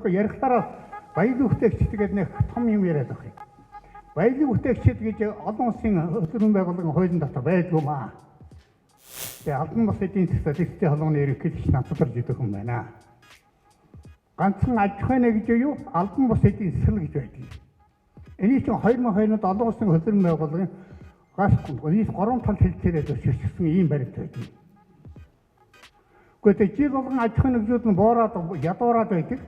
болохгүй ярихлаараа баялаг бүтээгчид гэдэг нэг том юм яриад байгаа юм. Баялаг бүтээгчид гэж олон улсын хөтөлбөрийн байгууллагын хуулийн дотор байдгүй маа. Тэгээ албан бус эдийн засгийн статистикийн холбооны ерөнхийлөгч нацлж идэх юм байна. Ганцхан аж ахуйн гэж юу? Албан бус эдийн засаг гэж байдаг. Энийг чинь 2002 онд олон улсын хөтөлбөрийн байгууллагын гаш 3 тал хэлцээрээ зөвшөөрсөн ийм баримт байдаг. Гэхдээ жил болгон аж ахуйн нэгжүүд нь буураад ядуураад байдаг.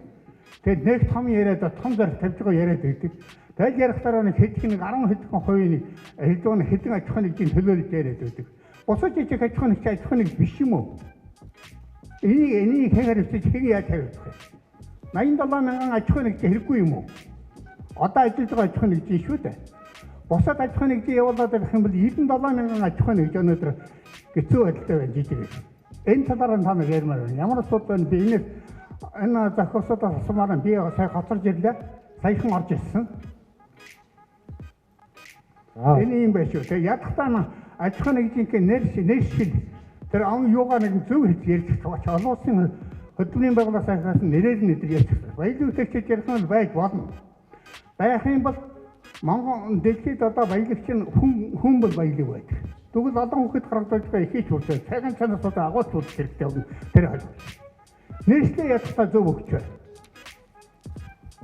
Тэгээд нэг том яриад том зорилт тавьж байгаа яриад байдаг. Тэгээд ярихтараа нэг хэдхэн 10 хэдхэн хувийн хэдэн хэдэн аж ахуйн нэгжийн төлөөлж яриад байдаг. Бусад жижиг аж ахуйн нэгж биш юм уу? Энийг хэгээр өчиж хэн яаж тавьж байгаа юм? 87 мянган аж ахуйн нэгж хэрэггүй юм уу? Одоо ажиллаж байгаа аж ахуйн нэгж шүү дээ. Бусад аж ахуйн нэгж явуулаад байх юм бол 97 мянган аж ахуйн нэгж өнөөдөр хэцүү байдалтай байна жижиг. Энэ талаар та нар ярмаар байна. Ямар асуудал байна? Би энэ захиусуудаас асуумаар би сая хоцорж ирлээ. Саяхан орж ирсэн. Энэ юм байх шүү. Тэгээ ядахтаа аж ахуйн нэгжийн нэршил тэр он юугаар нэг зөв хэлж ярьж байгаа. Олон улсын хөтөлбөрийн байгууллагаас нэрээр нь өдөр ярьж байгаа. Баялаг бүтээгчид ярих нь байж болно. Байх юм бол Монгол дэлхийд одоо баялагч нь хүн бол баялаг байдаг. Тэгвэл олон хүүхэд гаргаж байгаа ихийч үрдээ цагаан чанаас одоо агуулж үзэх хэрэгтэй юм. Тэр хаалт. Нэршлээ ядахтаа зөв өгч байна.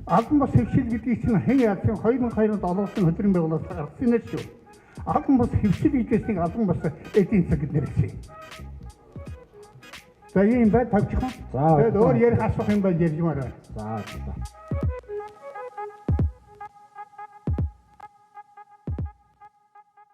Албан бус хэвшил гэдгийг чинь хэн яасан 2002 онд олон улсын хөтөлбөрийн байгууллагаас гаргасан нэр шүү. Албан бус хэвшил гэжсэнийг албан бус эдийн засаг гэж нэрлэсэн. За ийм бай тавьчих. Тэгээд өөр ярих асуух юм бол ярьж мараа. За.